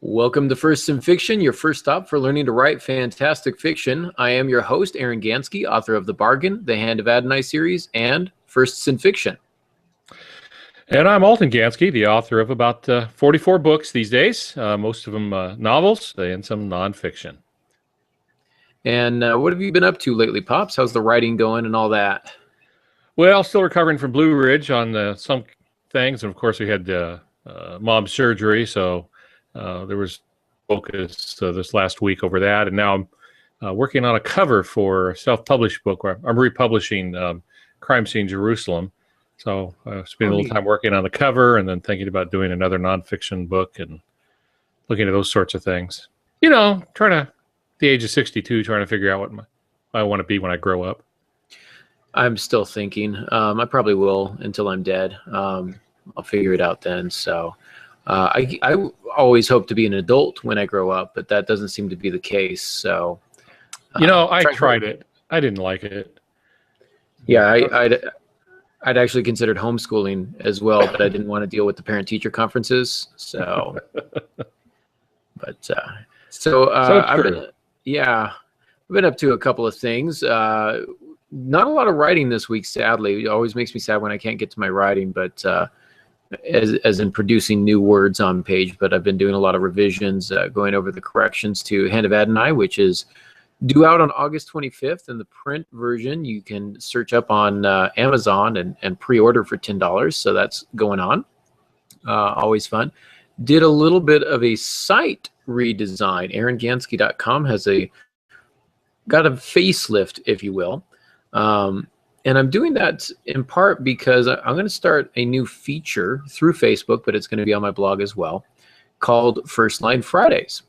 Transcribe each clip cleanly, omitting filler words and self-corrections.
Welcome to First in Fiction, your first stop for learning to write fantastic fiction. I am your host, Aaron Gansky, author of The Bargain, The Hand of Adonai series, and Firsts in Fiction. And I'm Alton Gansky, the author of about 44 books these days, most of them novels and some nonfiction. And what have you been up to lately, Pops? How's the writing going and all that? Well, still recovering from Blue Ridge on some things. And of course, we had mom's surgery, so there was focus this last week over that. And now I'm working on a cover for a self-published book where I'm republishing Crime Scene Jerusalem. So I spent a little time working on the cover and then thinking about doing another nonfiction book and looking at those sorts of things. You know, at the age of 62, trying to figure out what I want to be when I grow up. I'm still thinking. I probably will until I'm dead. I'll figure it out then. So I always hope to be an adult when I grow up, but that doesn't seem to be the case. So, I tried it. I didn't like it. Yeah, I'd actually considered homeschooling as well, but I didn't want to deal with the parent-teacher conferences. So, I've been up to a couple of things. Not a lot of writing this week, sadly. It always makes me sad when I can't get to my writing, but as in producing new words on page. But I've been doing a lot of revisions, going over the corrections to Hand of Adonai, which is due out on August 25th. In the print version, you can search up on Amazon and pre-order for $10. So that's going on. Always fun. Did a little bit of a site redesign. AaronGansky.com has got a facelift, if you will. And I'm doing that in part because I'm going to start a new feature through Facebook, but it's going to be on my blog as well, called First Line Fridays.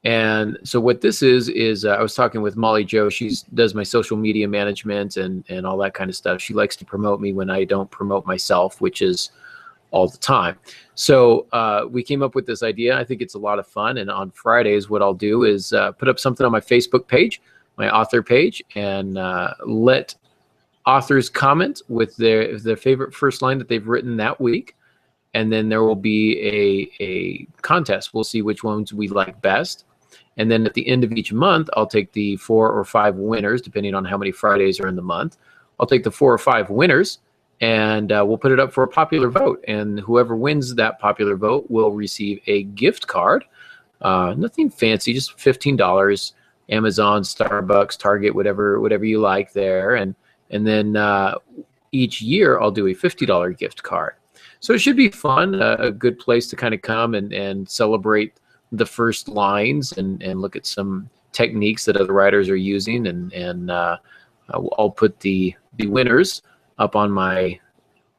And so what this is I was talking with Molly Jo. She does my social media management and all that kind of stuff. She likes to promote me when I don't promote myself, which is all the time. So we came up with this idea. I think it's a lot of fun. And on Fridays, what I'll do is put up something on my Facebook page, my author page, and let authors comment with their favorite first line that they've written that week. And then there will be a contest. We'll see which ones we like best. And then at the end of each month, I'll take the 4 or 5 winners, depending on how many Fridays are in the month. I'll take the 4 or 5 winners, and we'll put it up for a popular vote. And whoever wins that popular vote will receive a gift card. Nothing fancy, just $15. Amazon, Starbucks, Target, whatever you like there. And then each year I'll do a $50 gift card. So it should be fun, a good place to kind of come and celebrate the first lines and look at some techniques that other writers are using. And I'll put the winners up on my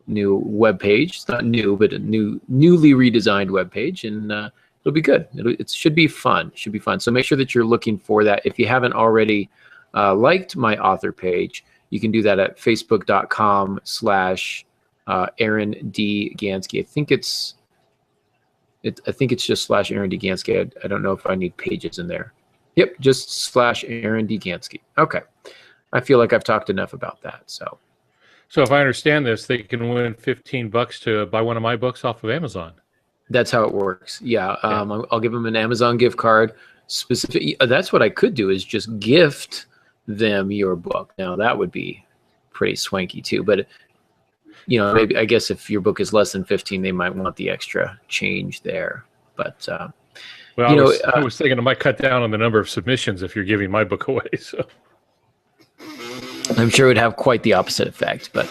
new webpage. It's not new, but a newly redesigned webpage. And it'll be good. It should be fun. It should be fun. So make sure that you're looking for that. If you haven't already liked my author page, you can do that at facebook.com/Aaron D. Gansky. I think it's just /Aaron D. Gansky. I don't know if I need pages in there. Yep, just /Aaron D. Gansky. Okay. I feel like I've talked enough about that. So if I understand this, they can win $15 to buy one of my books off of Amazon. That's how it works. Yeah. I'll give them an Amazon gift card. That's what I could do, is just gift them your book. Now that would be pretty swanky too, but maybe, I guess if your book is less than 15, they might want the extra change there. But I was thinking I might cut down on the number of submissions if you're giving my book away. So I'm sure it would have quite the opposite effect. But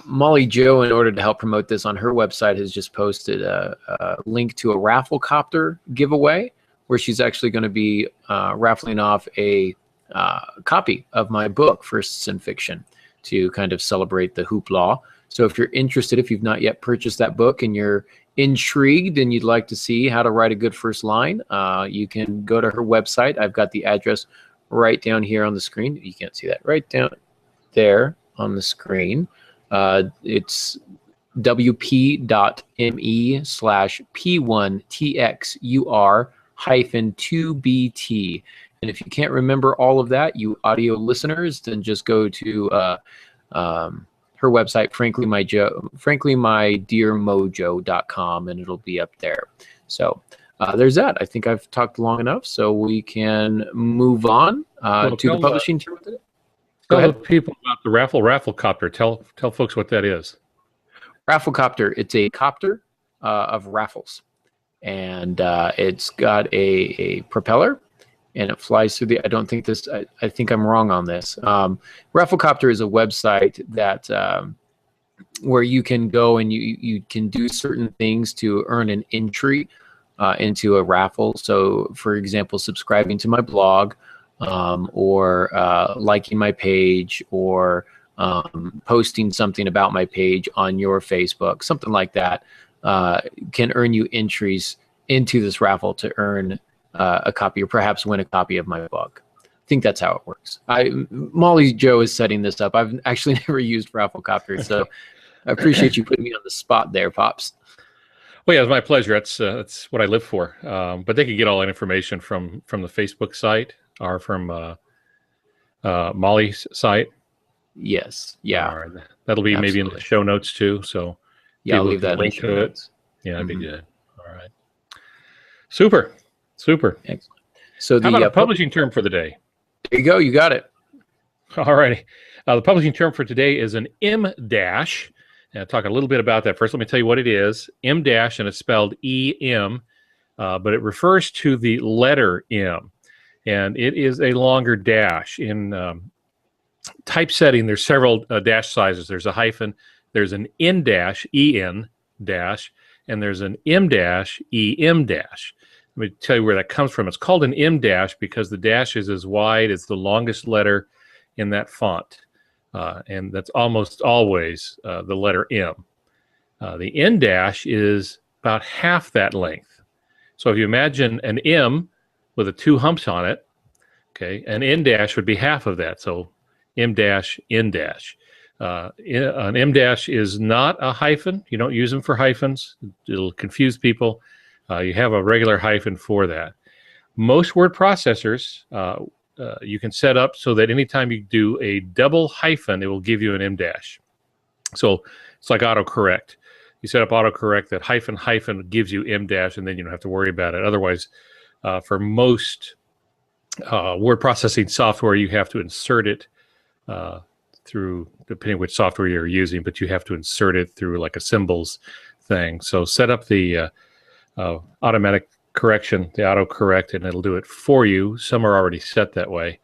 Molly Jo, in order to help promote this on her website, has just posted a link to a Rafflecopter giveaway where she's actually going to be raffling off a copy of my book, Firsts in Fiction, to kind of celebrate the hoopla. So if you're interested, if you've not yet purchased that book and you're intrigued and you'd like to see how to write a good first line, you can go to her website. I've got the address right down here on the screen. You can't see that. Right down there on the screen. It's wp.me/p1txur-2bt. And if you can't remember all of that, you audio listeners, then just go to her website, frankly, mydearmojo.com, and it'll be up there. So there's that. I think I've talked long enough, so we can move on to the publishing term. Tell the people about the Rafflecopter. Tell folks what that is. Rafflecopter. It's a copter of raffles, and it's got a propeller, and it flies through the. I think I'm wrong on this. Rafflecopter is a website that where you can go and you can do certain things to earn an entry into a raffle. So, for example, subscribing to my blog, or liking my page, or posting something about my page on your Facebook, something like that, can earn you entries into this raffle to earn a copy, or perhaps win a copy of my book. I think that's how it works. Molly Joe is setting this up. I've actually never used Rafflecopter, so I appreciate you putting me on the spot there, Pops. Well, yeah, it's my pleasure. That's what I live for. But they can get all that information from the Facebook site or from Molly's site. Yes. Yeah. Right. That'll be maybe in the show notes too. So yeah, I'll leave that link to it. Yeah, that'd be good. All right. Super. Excellent. So how about a publishing term for the day? There you go. You got it. All righty. The publishing term for today is an Emdash. And I'll talk a little bit about that. First, let me tell you what it is. Emdash, and it's spelled E-M, but it refers to the letter M. And it is a longer dash. In typesetting, there's several dash sizes. There's a hyphen, there's an N dash, E-N dash, and there's an M dash, E-M dash. Let me tell you where that comes from. It's called an M dash because the dash is as wide as the longest letter in that font. And that's almost always the letter M. The N dash is about half that length. So if you imagine an M with 2 humps on it, okay, an N dash would be half of that. So M dash, N dash. An M dash is not a hyphen. You don't use them for hyphens. It'll confuse people. You have a regular hyphen for that. Most word processors you can set up so that anytime you do a double hyphen, it will give you an M dash. So it's like autocorrect. You set up autocorrect that hyphen gives you M dash, and then you don't have to worry about it. Otherwise, for most word processing software, you have to insert it through, depending which software you're using, but you have to insert it through like a symbols thing. So set up the automatic correction, the autocorrect, and it'll do it for you. Some are already set that way.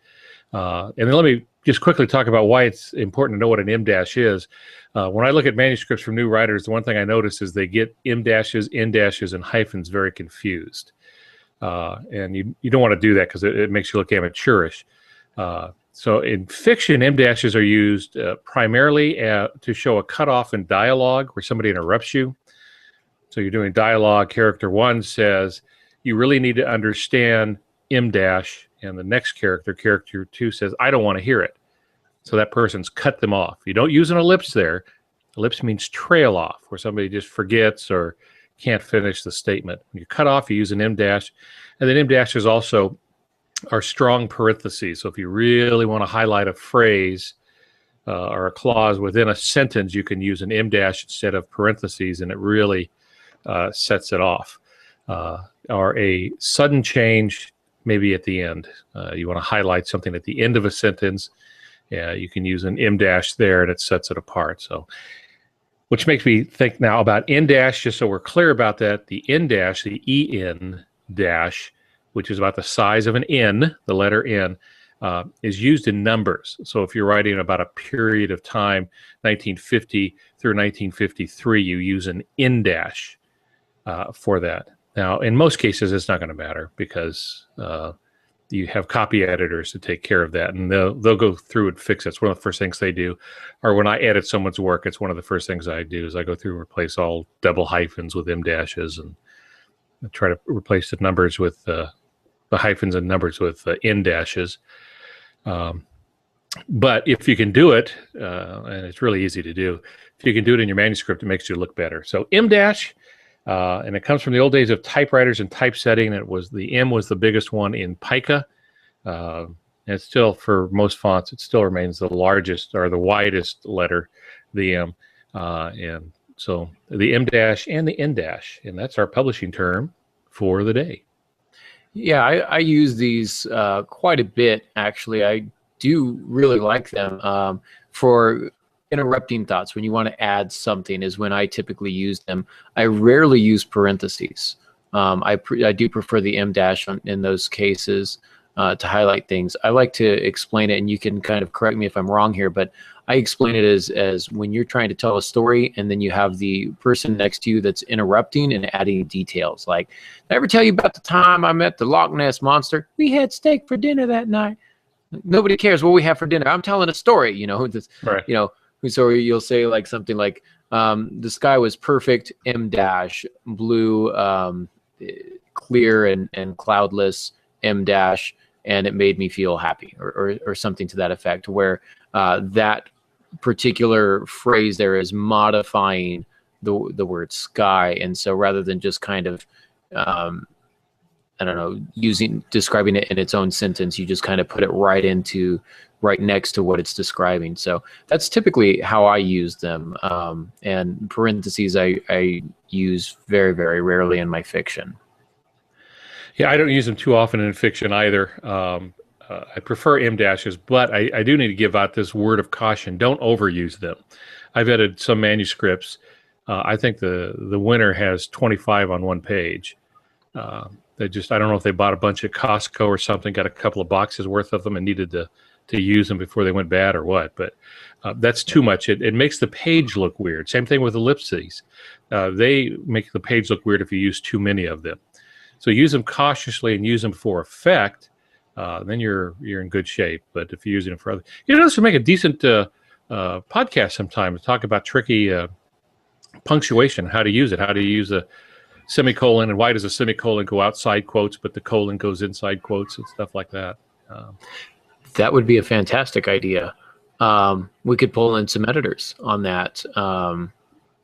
And then let me just quickly talk about why it's important to know what an M dash is. When I look at manuscripts from new writers, the one thing I notice is they get M dashes, N dashes, and hyphens very confused. And you don't want to do that because it makes you look amateurish. So in fiction, M dashes are used primarily to show a cutoff in dialogue where somebody interrupts you. So you're doing dialogue, character 1 says, you really need to understand M dash, and the next character 2 says, I don't want to hear it. So that person's cut them off. You don't use an ellipse there. Ellipse means trail off, where somebody just forgets or can't finish the statement. When you cut off, you use an M dash. And then M dashes also are strong parentheses. So if you really want to highlight a phrase or a clause within a sentence, you can use an M dash instead of parentheses, and it really sets it off. Or a sudden change, maybe at the end. You want to highlight something at the end of a sentence. You can use an M dash there, and it sets it apart. So, which makes me think now about N dash, just so we're clear about that. The N dash, the EN dash, which is about the size of an N, the letter N, is used in numbers. So if you're writing about a period of time, 1950 through 1953, you use an N dash for that. Now, in most cases, it's not going to matter because you have copy editors to take care of that, and they'll go through and fix it. It's one of the first things they do. Or when I edit someone's work, it's one of the first things I do is I go through and replace all double hyphens with M dashes and try to replace the numbers with the hyphens and numbers with N dashes. But if you can do it, and it's really easy to do, if you can do it in your manuscript, it makes you look better. So M dash. And it comes from the old days of typewriters and typesetting. The M was the biggest one in pica. And it's still, for most fonts, it still remains the largest or the widest letter, the M. And so the M dash and the N dash, and that's our publishing term for the day. Yeah, I use these quite a bit, actually. I do really like them for interrupting thoughts. When you want to add something is when I typically use them. I rarely use parentheses. I do prefer the Emdash in those cases to highlight things. I like to explain it, and you can kind of correct me if I'm wrong here, but I explain it as when you're trying to tell a story and then you have the person next to you that's interrupting and adding details. Like, did I ever tell you about the time I met the Loch Ness Monster? We had steak for dinner that night. Nobody cares what we have for dinner. I'm telling a story, Right. So you'll say like something like, the sky was perfect, M-dash, blue, clear and cloudless, M-dash, and it made me feel happy, or something to that effect, where that particular phrase there is modifying the word sky. And so rather than just kind of I don't know, describing it in its own sentence, you just kind of put it right next to what it's describing. So that's typically how I use them. And parentheses I use very, very rarely in my fiction. Yeah, I don't use them too often in fiction either. I prefer M dashes, but I do need to give out this word of caution. Don't overuse them. I've edited some manuscripts. I think the winner has 25 on one page. I don't know if they bought a bunch at Costco or something, got a couple of boxes worth of them and needed to use them before they went bad or what. But that's too much. It makes the page look weird. Same thing with ellipses. They make the page look weird if you use too many of them. So use them cautiously and use them for effect. Then you're in good shape. But if you're using them for other, this would make a decent podcast sometime to talk about tricky punctuation, how to use it, how to use a semicolon, and why does a semicolon go outside quotes, but the colon goes inside quotes and stuff like that. That would be a fantastic idea. We could pull in some editors on that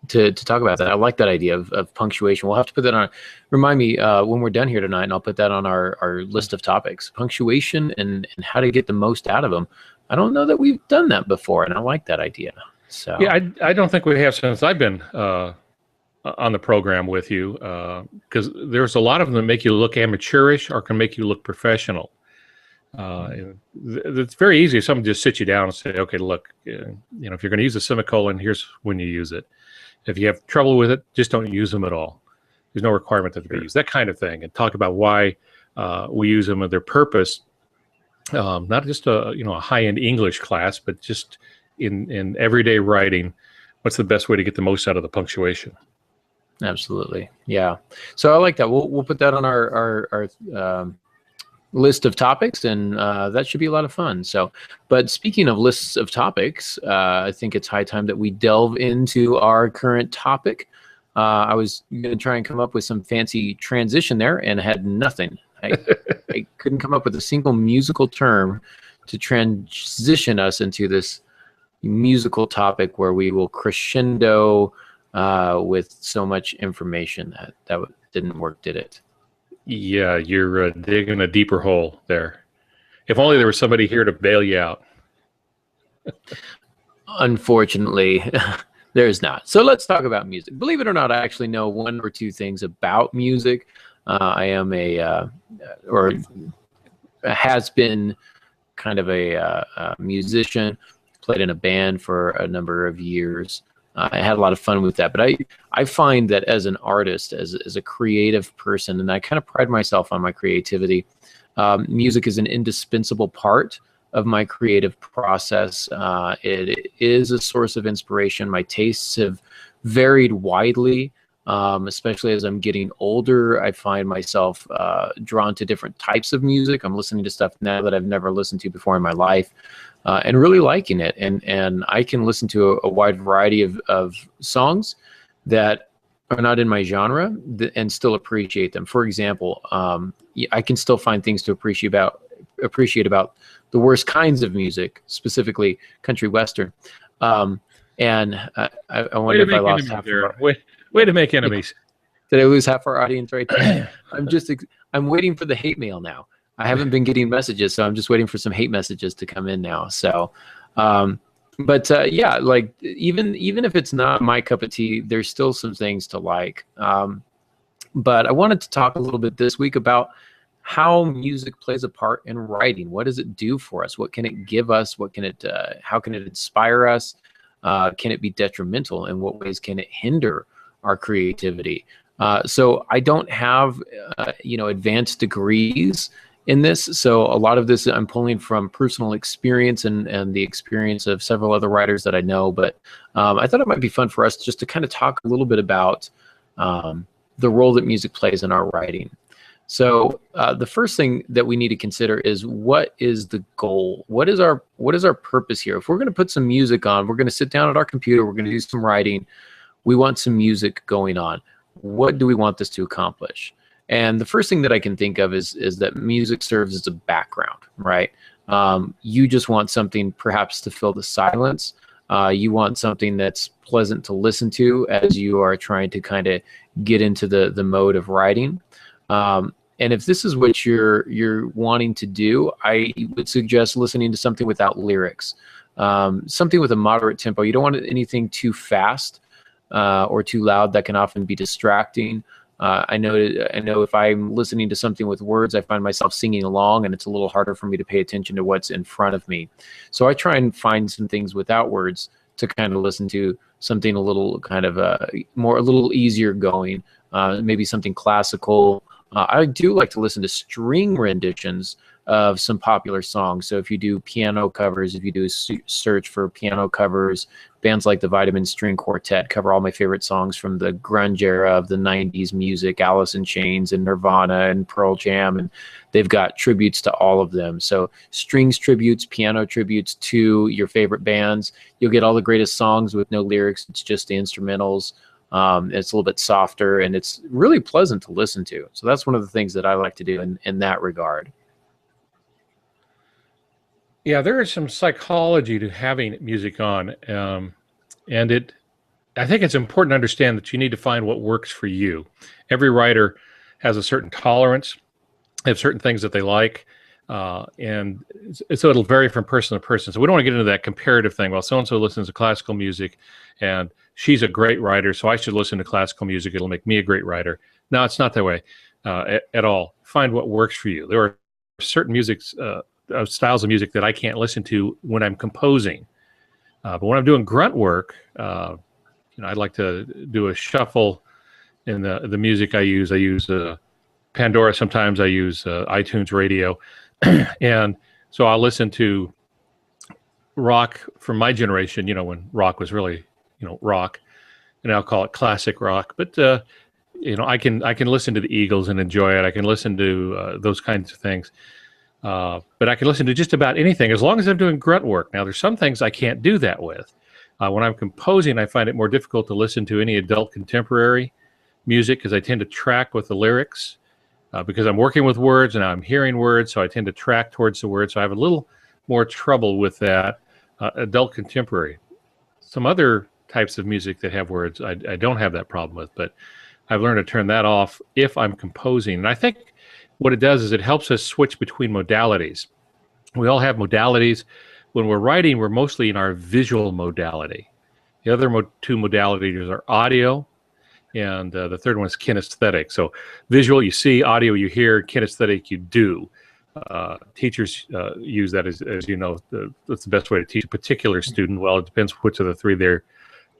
to talk about that. I like that idea of punctuation. We'll have to put that on. Remind me when we're done here tonight, and I'll put that on our list of topics. Punctuation and how to get the most out of them. I don't know that we've done that before, and I like that idea. So yeah, I don't think we have since I've been on the program with you, because there's a lot of them that make you look amateurish or can make you look professional. It's very easy if someone just sits you down and say, okay, look, if you're going to use a semicolon, here's when you use it. If you have trouble with it, just don't use them at all. There's no requirement that they be used, that kind of thing, and talk about why we use them and their purpose. Not just a high-end English class, but just in everyday writing, what's the best way to get the most out of the punctuation? Absolutely, yeah. So I like that. We'll put that on our list of topics, and that should be a lot of fun. So, but speaking of lists of topics, I think it's high time that we delve into our current topic. I was going to try and come up with some fancy transition there, and had nothing. I couldn't come up with a single musical term to transition us into this musical topic where we will crescendo with so much information. That didn't work, did it? Yeah, you're digging a deeper hole there. If only there was somebody here to bail you out. Unfortunately, there's not. So let's talk about music. Believe it or not, I actually know one or two things about music. I am or has been kind of a musician, played in a band for a number of years. I had a lot of fun with that, but I find that as an artist, as a creative person, and I kind of pride myself on my creativity, music is an indispensable part of my creative process. It is a source of inspiration. My tastes have varied widely, especially as I'm getting older. I find myself drawn to different types of music. I'm listening to stuff now that I've never listened to before in my life. And really liking it, and I can listen to a wide variety of songs that are not in my genre and still appreciate them. For example, I can still find things to appreciate about the worst kinds of music, specifically country western. And I wonder if I lost half. Way to make enemies. Did I lose half our audience right there? I'm waiting for the hate mail now. I haven't been getting messages, so I'm just waiting for some hate messages to come in now. So, yeah, like even if it's not my cup of tea, there's still some things to like. But I wanted to talk a little bit this week about how music plays a part in writing. What does it do for us? What can it give us? What can it? How can it inspire us? Can it be detrimental? In what ways can it hinder our creativity? So I don't have, advanced degrees in this. So a lot of this I'm pulling from personal experience and the experience of several other writers that I know. But I thought it might be fun for us just to kind of talk a little bit about the role that music plays in our writing. So the first thing that we need to consider is, what is the goal? What is our purpose here? If we're going to put some music on, we're going to sit down at our computer, we're going to do some writing, we want some music going on. What do we want this to accomplish? And the first thing that I can think of is that music serves as a background, right? You just want something perhaps to fill the silence. You want something that's pleasant to listen to as you are trying to kind of get into the mode of writing. And if this is what you're wanting to do, I would suggest listening to something without lyrics, something with a moderate tempo. You don't want anything too fast or too loud. That can often be distracting. I know if I'm listening to something with words, I find myself singing along, and it's a little harder for me to pay attention to what's in front of me. So I try and find some things without words to kind of listen to, something a little kind of a little easier going, maybe something classical. I do like to listen to string renditions of some popular songs. So if you do piano covers, if you do a search for piano covers, bands like the Vitamin String Quartet cover all my favorite songs from the grunge era of the 90s music, Alice in Chains and Nirvana and Pearl Jam, and they've got tributes to all of them. So strings tributes, piano tributes to your favorite bands. You'll get all the greatest songs with no lyrics. It's just the instrumentals. It's a little bit softer, and it's really pleasant to listen to. So that's one of the things that I like to do in that regard. Yeah, there is some psychology to having music on, and I think it's important to understand that you need to find what works for you. Every writer has a certain tolerance. They have certain things that they like, and so it'll vary from person to person. So we don't want to get into that comparative thing. Well, so-and-so listens to classical music, and she's a great writer, so I should listen to classical music. It'll make me a great writer. No, it's not that way at all. Find what works for you. There are certain styles of music that I can't listen to when I'm composing. But when I'm doing grunt work, I'd like to do a shuffle in the music I use. I use Pandora. Sometimes I use iTunes Radio. And so I'll listen to rock from my generation, when rock was really, rock. And I'll call it classic rock. But, I can listen to the Eagles and enjoy it. I can listen to those kinds of things. But I can listen to just about anything as long as I'm doing grunt work. Now, there's some things I can't do that with. When I'm composing, I find it more difficult to listen to any adult contemporary music because I tend to track with the lyrics because I'm working with words and I'm hearing words, so I tend to track towards the words. So I have a little more trouble with that adult contemporary. Some other types of music that have words, I don't have that problem with, but I've learned to turn that off if I'm composing. And I think what it does is it helps us switch between modalities. We all have modalities. When we're writing, we're mostly in our visual modality. The other two modalities are audio, and the third one is kinesthetic. So visual, you see; audio, you hear; kinesthetic, you do. Teachers use that as you know. That's the best way to teach a particular student. Well, it depends which of the three they're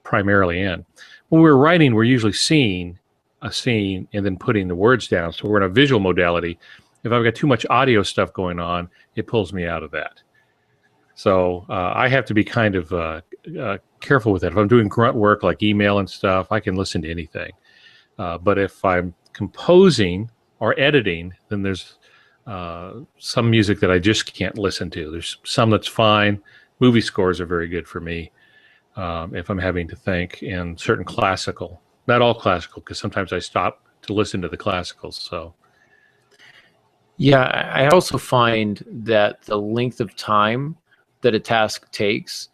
primarily in. When we're writing, we're usually seeing a scene and then putting the words down. So we're in a visual modality. If I've got too much audio stuff going on, it pulls me out of that. So I have to be kind of careful with that. If I'm doing grunt work like email and stuff, I can listen to anything. But if I'm composing or editing, then there's some music that I just can't listen to. There's some that's fine. Movie scores are very good for me if I'm having to think, and certain classical. Not all classical, because sometimes I stop to listen to the classicals. So, yeah, I also find that the length of time that a task takes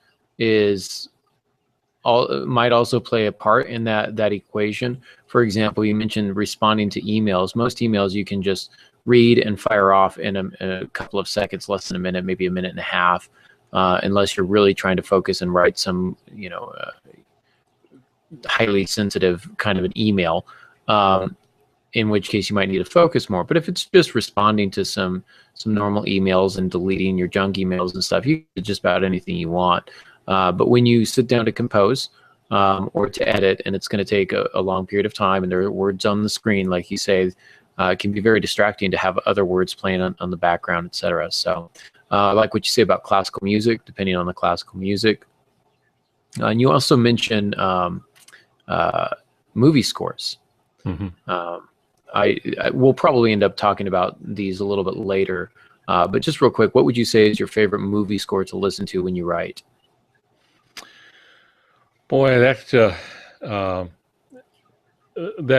might also play a part in that equation. For example, you mentioned responding to emails. Most emails you can just read and fire off in a couple of seconds, less than a minute, maybe a minute and a half, unless you're really trying to focus and write some, highly sensitive kind of an email. in which case you might need to focus more. But if it's just responding to some normal emails and deleting your junk emails and stuff, you can do just about anything you want. But when you sit down to compose or to edit, and it's going to take a long period of time, and there are words on the screen, like you say, it can be very distracting to have other words playing on the background, etc. So I like what you say about classical music, depending on the classical music. And you also mentioned movie scores. Mm-hmm. I will probably end up talking about these a little bit later, but just real quick, what would you say is your favorite movie score to listen to when you write? Boy, that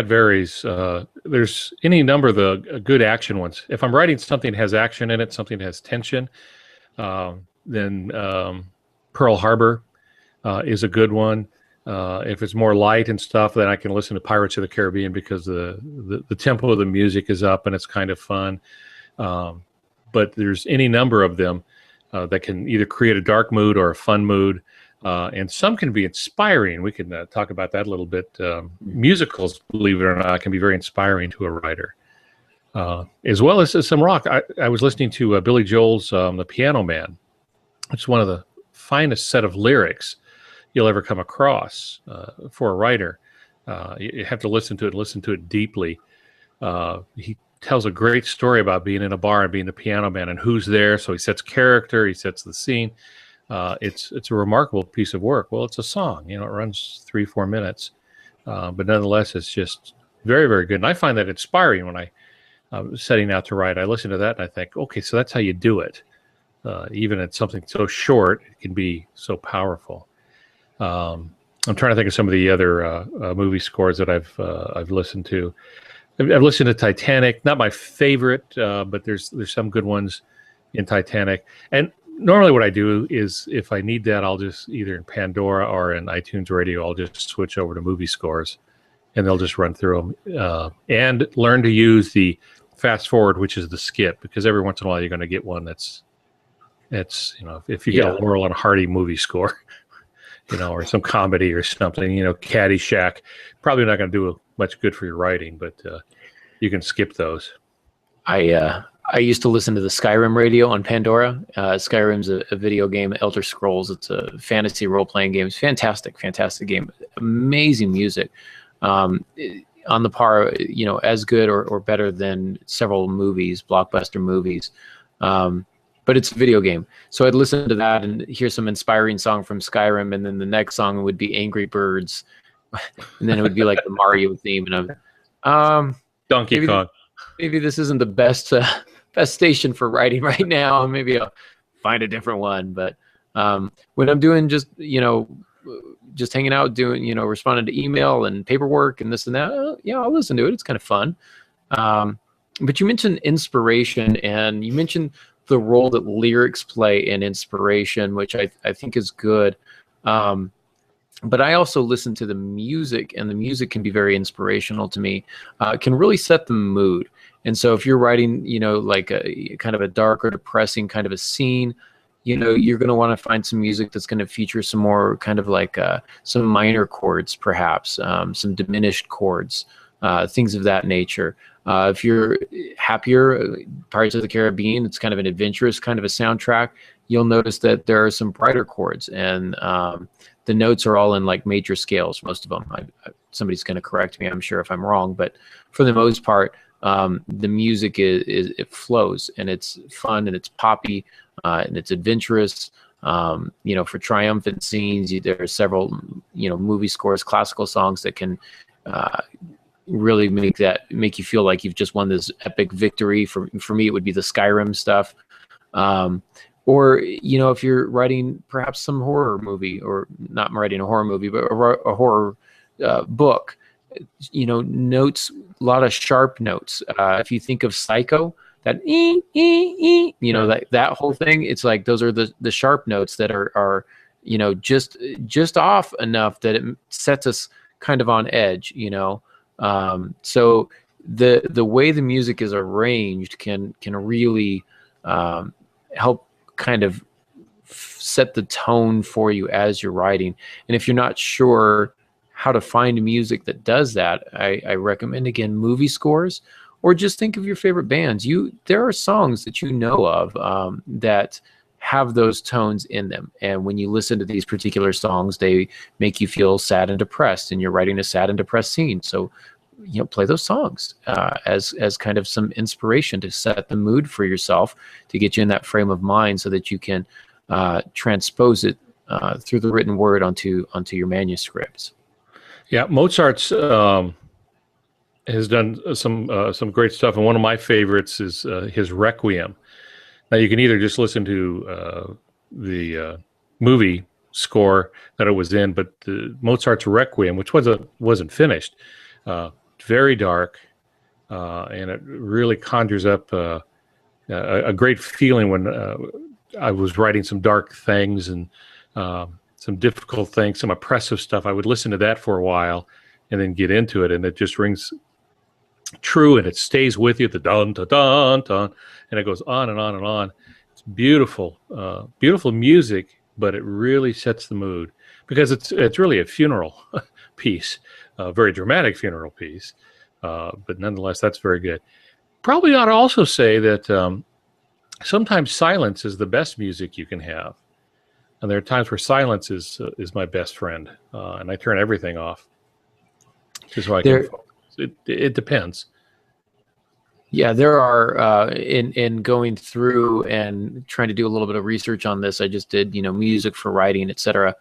varies. There's any number of the good action ones. If I'm writing something that has action in it, something that has tension, then Pearl Harbor is a good one. If it's more light and stuff, then I can listen to Pirates of the Caribbean because the tempo of the music is up and it's kind of fun. But there's any number of them that can either create a dark mood or a fun mood. And some can be inspiring. We can talk about that a little bit. Musicals, believe it or not, can be very inspiring to a writer, as well as some rock. I was listening to Billy Joel's The Piano Man. It's one of the finest set of lyrics you'll ever come across for a writer. You have to listen to it deeply. He tells a great story about being in a bar and being the piano man and who's there. So he sets character, he sets the scene. It's a remarkable piece of work. Well, it's a song, it runs 3-4 minutes, but nonetheless, it's just very, very good. And I find that inspiring when I'm setting out to write. I listen to that and I think, okay, so that's how you do it. Even at something so short, it can be so powerful. I'm trying to think of some of the other movie scores that I've listened to. I've listened to Titanic, not my favorite, but there's some good ones in Titanic. And normally what I do is if I need that, I'll just either in Pandora or in iTunes Radio, I'll just switch over to movie scores and they'll just run through them and learn to use the fast forward, which is the skip, because every once in a while you're going to get one that's if you get a Laurel and Hardy movie score, or some comedy or something, Caddyshack, probably not going to do much good for your writing, but you can skip those. I used to listen to the Skyrim radio on Pandora. Skyrim's a video game, Elder Scrolls. It's a fantasy role-playing game. It's fantastic game. Amazing music. On the par, as good or better than several movies, blockbuster movies. But it's a video game. So I'd listen to that and hear some inspiring song from Skyrim, and then the next song would be Angry Birds, and then it would be like the Mario theme, and Donkey Kong. Maybe this isn't the best station for writing right now. Maybe I'll find a different one. But when I'm doing just hanging out, doing responding to email and paperwork and this and that, I'll listen to it. It's kind of fun. But you mentioned inspiration, and you mentioned the role that lyrics play in inspiration, which I think is good. But I also listen to the music, and the music can be very inspirational to me. It can really set the mood. And so if you're writing, like a kind of a dark or depressing kind of a scene, you're going to want to find some music that's going to feature some more kind of like some minor chords, perhaps, some diminished chords, things of that nature. If you're happier, Pirates of the Caribbean, it's kind of an adventurous kind of a soundtrack. You'll notice that there are some brighter chords, and the notes are all in like major scales, most of them. Somebody's going to correct me, I'm sure, if I'm wrong, but for the most part, the music it flows, and it's fun, and it's poppy, and it's adventurous. For triumphant scenes, there are several, movie scores, classical songs that can really make you feel like you've just won this epic victory. For me, it would be the Skyrim stuff. Or, if you're writing perhaps some horror movie, or not writing a horror movie, but a horror book, notes, a lot of sharp notes. If you think of Psycho, that that whole thing, it's like those are the sharp notes that are just off enough that it sets us kind of on edge. So the way the music is arranged can really help kind of set the tone for you as you're writing. And if you're not sure how to find music that does that, I recommend, again, movie scores, or just think of your favorite bands. There are songs that you know of that have those tones in them, and when you listen to these particular songs, they make you feel sad and depressed, and you're writing a sad and depressed scene. So, play those songs as kind of some inspiration to set the mood for yourself, to get you in that frame of mind, so that you can transpose it through the written word onto your manuscripts. Yeah, Mozart's has done some great stuff, and one of my favorites is his Requiem. Now, you can either just listen to the movie score that it was in, but Mozart's Requiem, which wasn't finished, very dark, and it really conjures up a great feeling when I was writing some dark things and some difficult things, some oppressive stuff. I would listen to that for a while and then get into it, and it just rings true, and it stays with you, the dun dun dun dun, and it goes on and on and on. It's beautiful, beautiful music, but it really sets the mood, because it's really a funeral piece, a very dramatic funeral piece, but nonetheless, that's very good. Probably ought to also say that sometimes silence is the best music you can have, and there are times where silence is my best friend, and I turn everything off just so I can focus. It depends. Yeah, there are in going through and trying to do a little bit of research on this. I just did, music for writing, etc.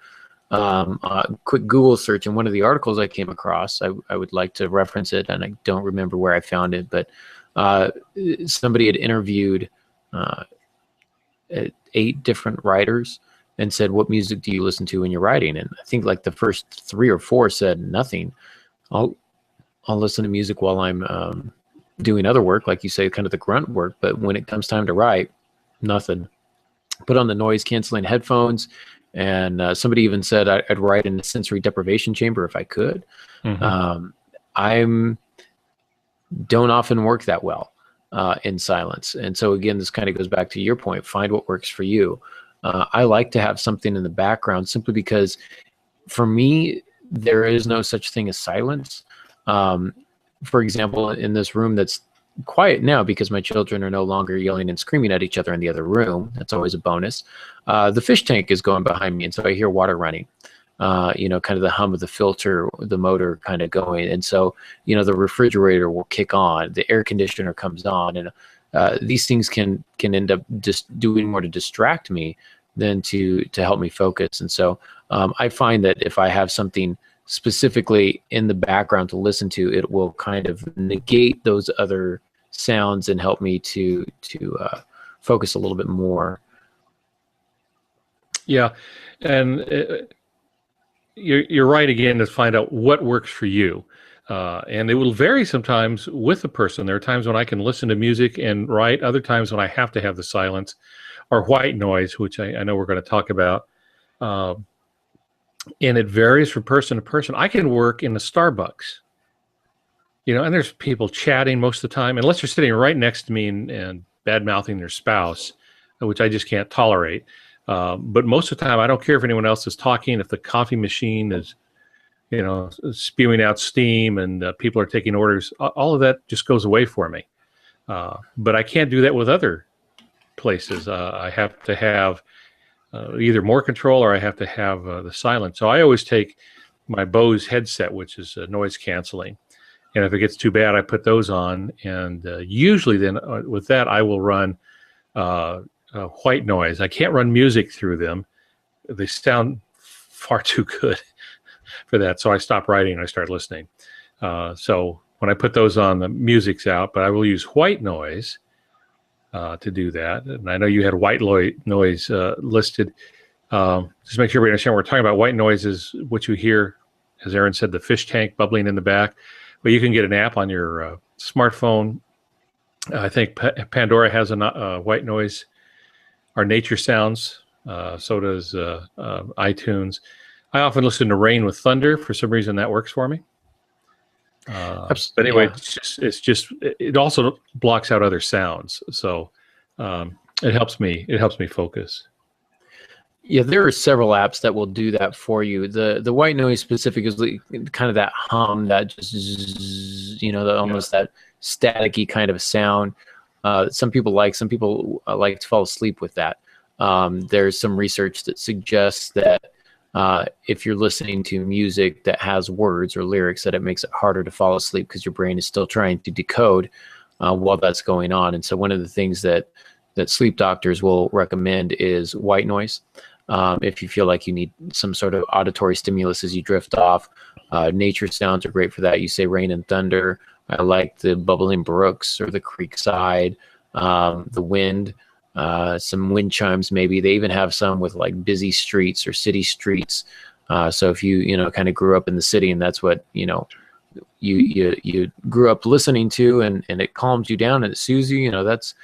Quick Google search, and one of the articles I came across, I would like to reference it, and I don't remember where I found it, but somebody had interviewed 8 different writers and said, "What music do you listen to when you're writing?" And I think like the first 3 or 4 said nothing. I'll listen to music while I'm doing other work, like you say, kind of the grunt work. But when it comes time to write, nothing. Put on the noise canceling headphones, and somebody even said I'd write in a sensory deprivation chamber if I could. Mm-hmm. I'm don't often work that well in silence, and so again, this kind of goes back to your point. Find what works for you. I like to have something in the background, simply because for me there is no such thing as silence. For example, in this room that's quiet now because my children are no longer yelling and screaming at each other in the other room. That's always a bonus. The fish tank is going behind me, and so I hear water running. Kind of the hum of the filter, the motor kind of going. And so, the refrigerator will kick on, the air conditioner comes on, and these things can end up just doing more to distract me than to help me focus. And so I find that if I have something specifically in the background to listen to, it will kind of negate those other sounds and help me to focus a little bit more. Yeah, and you're right again to find out what works for you, and it will vary sometimes with the person. There are times when I can listen to music and write, other times when I have to have the silence or white noise, which I know we're going to talk about. And it varies from person to person. I can work in a Starbucks, and there's people chatting most of the time, unless they're sitting right next to me and bad-mouthing their spouse, which I just can't tolerate. But most of the time, I don't care if anyone else is talking, if the coffee machine is, spewing out steam and people are taking orders. All of that just goes away for me. But I can't do that with other places. I have to have either more control, or I have to have the silence. So I always take my Bose headset, which is noise canceling. And if it gets too bad, I put those on. And usually then with that, I will run white noise. I can't run music through them. They sound far too good for that. So I stop writing and I start listening. So when I put those on, the music's out, but I will use white noise to do that. And I know you had white noise listed. Just make sure we understand what we're talking about. White noise is what you hear, as Aaron said, the fish tank bubbling in the back. But you can get an app on your smartphone. I think Pandora has a white noise, or nature sounds. So does iTunes. I often listen to Rain with Thunder. For some reason, that works for me. But anyway, yeah. It also blocks out other sounds, so it helps me focus. Yeah, there are several apps that will do that for you. The white noise specifically, kind of that hum, that just zzz, almost that staticky kind of sound. Some people like to fall asleep with that. There's some research that suggests that if you're listening to music that has words or lyrics, that it makes it harder to fall asleep because your brain is still trying to decode while that's going on. And so one of the things that sleep doctors will recommend is white noise. If you feel like you need some sort of auditory stimulus as you drift off. Nature sounds are great for that. You say rain and thunder. I like the bubbling brooks or the creek side, the wind, some wind chimes maybe. They even have some with like busy streets or city streets. So if you kind of grew up in the city and that's what you grew up listening to, and it calms you down and it soothes you, that's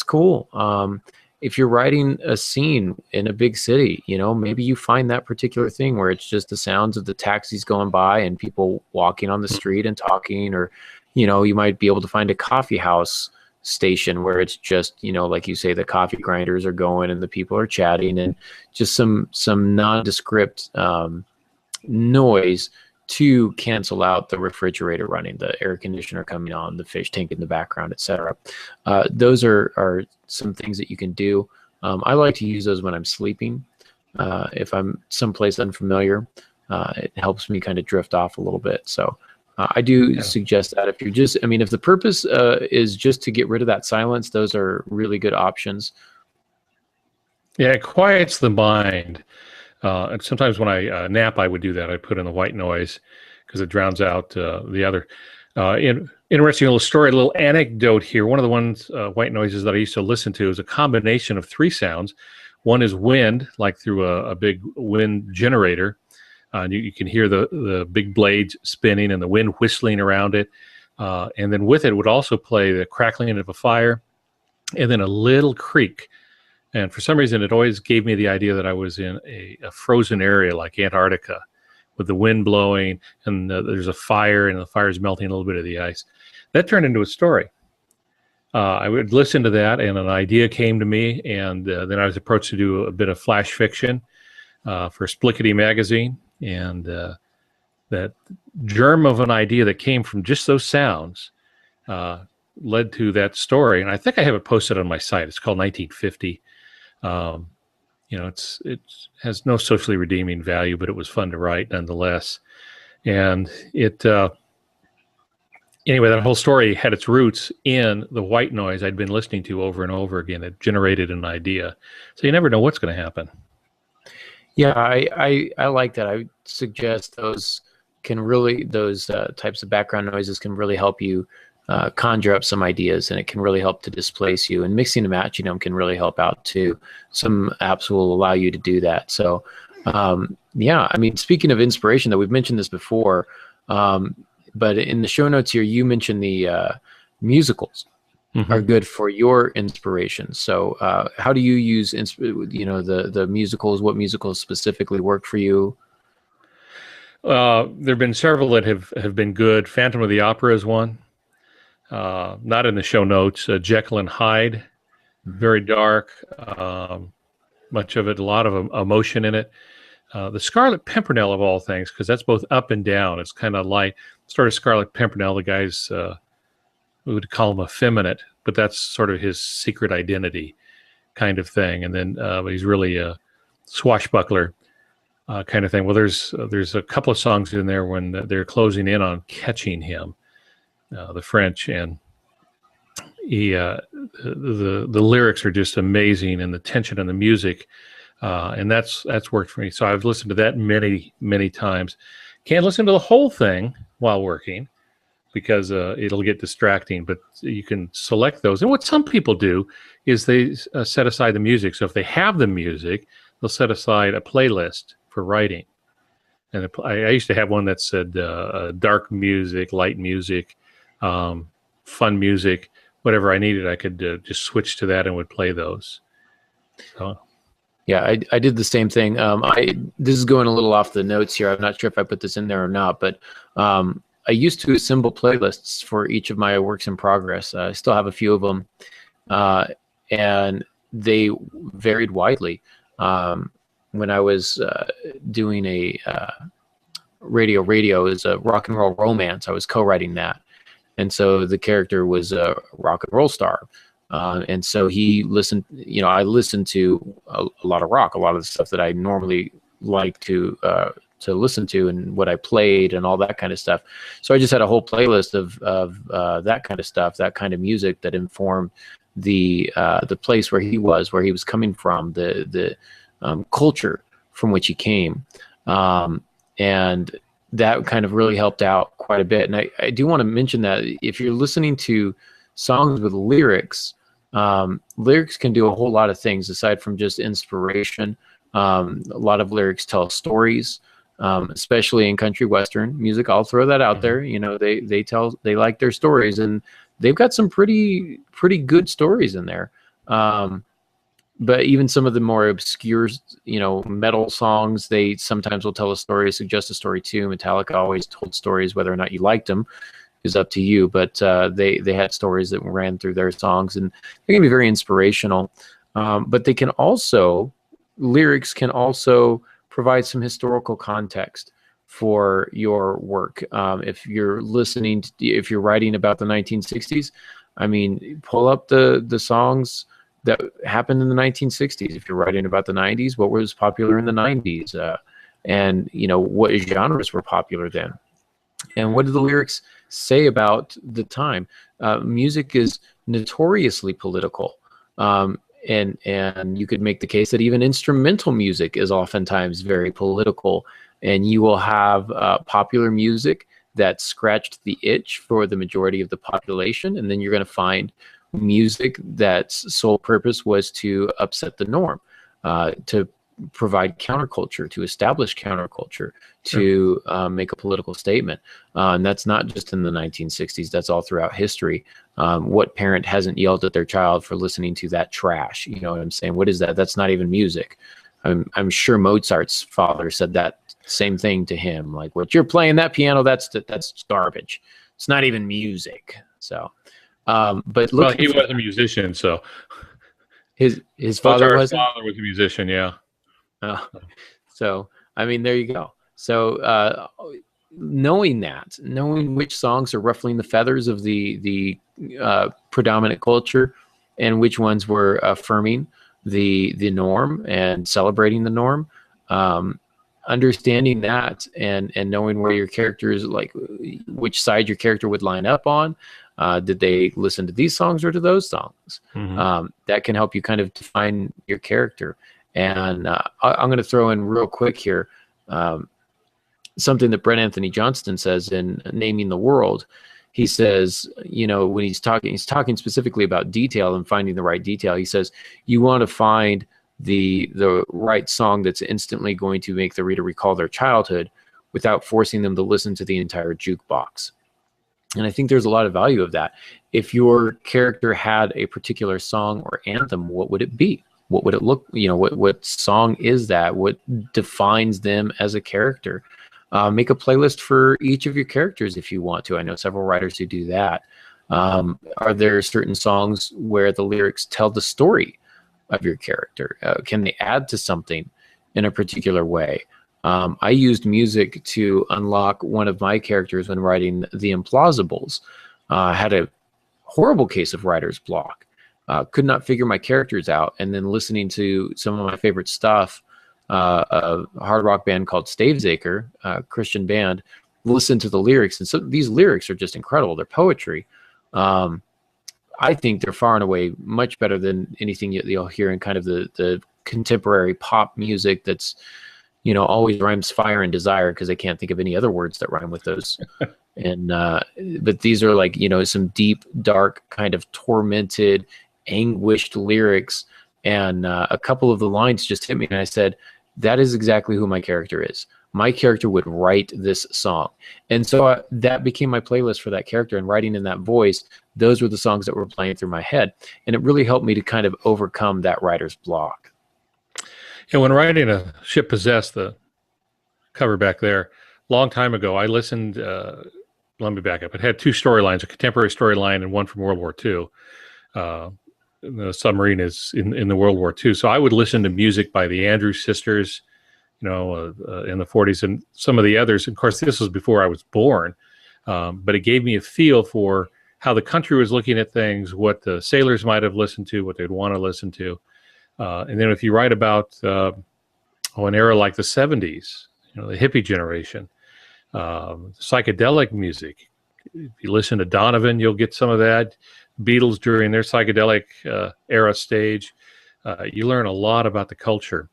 cool. If you're writing a scene in a big city, maybe you find that particular thing where it's just the sounds of the taxis going by and people walking on the street and talking, or, you might be able to find a coffee house station where it's just, like you say, the coffee grinders are going and the people are chatting, and just some nondescript noise to cancel out the refrigerator running, the air conditioner coming on, the fish tank in the background, etc. Those are some things that you can do. I like to use those when I'm sleeping. If I'm someplace unfamiliar, it helps me kind of drift off a little bit. So I do suggest that if you're just, if the purpose is just to get rid of that silence, those are really good options. Yeah, it quiets the mind. And sometimes when I nap, I would do that. I put in the white noise because it drowns out the other. Interesting little story, a little anecdote here. One of the ones, white noises that I used to listen to is a combination of three sounds. One is wind, like through a big wind generator. You can hear the big blades spinning and the wind whistling around it. And then with it would also play the crackling of a fire, and then a little creek. And for some reason, it always gave me the idea that I was in a frozen area like Antarctica, with the wind blowing and there's a fire and the fire is melting a little bit of the ice. That turned into a story. I would listen to that and an idea came to me, and then I was approached to do a bit of flash fiction for Splickety magazine. And that germ of an idea that came from just those sounds led to that story. And I think I have it posted on my site. It's called 1950. It has no socially redeeming value, but it was fun to write nonetheless. And anyway, that whole story had its roots in the white noise I'd been listening to over and over again. It generated an idea. So you never know what's going to happen. Yeah, I like that. I suggest those types of background noises can really help you conjure up some ideas, and it can really help to displace you. And mixing and matching them can really help out too. Some apps will allow you to do that. So, speaking of inspiration, though, we've mentioned this before, but in the show notes here, you mentioned the musicals are good for your inspiration. So, how do you use the musicals? What musicals specifically work for you? There have been several that have been good. Phantom of the Opera is one. Not in the show notes. Jekyll and Hyde, very dark. Much of it, a lot of emotion in it. The Scarlet Pimpernel of all things, because that's both up and down. It's kind of like sort of Scarlet Pimpernel. The guys we would call him effeminate, but that's sort of his secret identity kind of thing. And then he's really a swashbuckler kind of thing. Well, there's a couple of songs in there when they're closing in on catching him. The French, and the lyrics are just amazing, and the tension and the music, and that's worked for me. So I've listened to that many times. Can't listen to the whole thing while working because it'll get distracting, but you can select those. And what some people do is they set aside the music. So if they have the music, they'll set aside a playlist for writing. And I used to have one that said dark music, light music, fun music, whatever I needed, I could just switch to that and would play those. So. Yeah, I did the same thing. This is going a little off the notes here. I'm not sure if I put this in there or not, but I used to assemble playlists for each of my works in progress. I still have a few of them, and they varied widely. when I was doing a radio is a rock and roll romance. I was co-writing that, and so the character was a rock and roll star, and so he listened. I listened to a lot of rock, a lot of the stuff that I normally like to listen to, and what I played, and all that kind of stuff. So I just had a whole playlist of that kind of stuff, that kind of music that informed the place where he was coming from, the culture from which he came. And that kind of really helped out quite a bit. And I do want to mention that if you're listening to songs with lyrics, lyrics can do a whole lot of things aside from just inspiration. A lot of lyrics tell stories, especially in country western music. I'll throw that out there. They like their stories, and they've got some pretty good stories in there. But even some of the more obscure, metal songs, they sometimes will tell a story, suggest a story too. Metallica always told stories. Whether or not you liked them is up to you. But they had stories that ran through their songs, and they can be very inspirational. But lyrics can also provide some historical context for your work. If you're writing about the 1960s, I mean, pull up the songs that happened in the 1960s. If you're writing about the 90s, what was popular in the 90s, and what genres were popular then, and what did the lyrics say about the time? Music is notoriously political, and you could make the case that even instrumental music is oftentimes very political, and you will have popular music that scratched the itch for the majority of the population, and then you're going to find music that's sole purpose was to upset the norm, to provide counterculture, to establish counterculture, to make a political statement. And that's not just in the 1960s, that's all throughout history. What parent hasn't yelled at their child for listening to that trash? You know what I'm saying? What is that? That's not even music. I'm sure Mozart's father said that same thing to him, like, what you're playing that piano, that's garbage. It's not even music. So but look, he was a musician, so his father was a musician, yeah. So I mean, there you go. So knowing which songs are ruffling the feathers of the predominant culture, and which ones were affirming the norm and celebrating the norm, understanding that, and knowing where your characters, like which side your character would line up on. Did they listen to these songs or to those songs? Mm-hmm. That can help you kind of define your character. And I'm going to throw in real quick here something that Brett Anthony Johnston says in Naming the World. He says, when he's talking specifically about detail and finding the right detail. He says, you want to find the right song that's instantly going to make the reader recall their childhood without forcing them to listen to the entire jukebox. And I think there's a lot of value of that. If your character had a particular song or anthem, what would it be? What would it look? What song is that? What defines them as a character? Make a playlist for each of your characters if you want to. I know several writers who do that. Are there certain songs where the lyrics tell the story of your character? Can they add to something in a particular way? I used music to unlock one of my characters when writing The Implausibles. I had a horrible case of writer's block. Could not figure my characters out, and then listening to some of my favorite stuff, a hard rock band called Stavesacre, a Christian band, listen to the lyrics, and so these lyrics are just incredible. They're poetry. I think they're far and away much better than anything you'll hear in kind of the contemporary pop music that's always rhymes fire and desire, because I can't think of any other words that rhyme with those. And but these are like some deep, dark, kind of tormented, anguished lyrics, and a couple of the lines just hit me, and I said, that is exactly who my character is. My character would write this song. And so that became my playlist for that character, and writing in that voice, those were the songs that were playing through my head, and it really helped me to kind of overcome that writer's block. And when writing a Ship Possessed, the cover back there, long time ago, I listened, let me back up. It had two storylines, a contemporary storyline and one from World War II. the submarine is in the World War II. So I would listen to music by the Andrews Sisters, in the 40s, and some of the others. Of course, this was before I was born, but it gave me a feel for how the country was looking at things, what the sailors might have listened to, what they'd want to listen to. And then if you write about an era like the 70s, the hippie generation, psychedelic music. If you listen to Donovan, you'll get some of that. Beatles during their psychedelic era stage. You learn a lot about the culture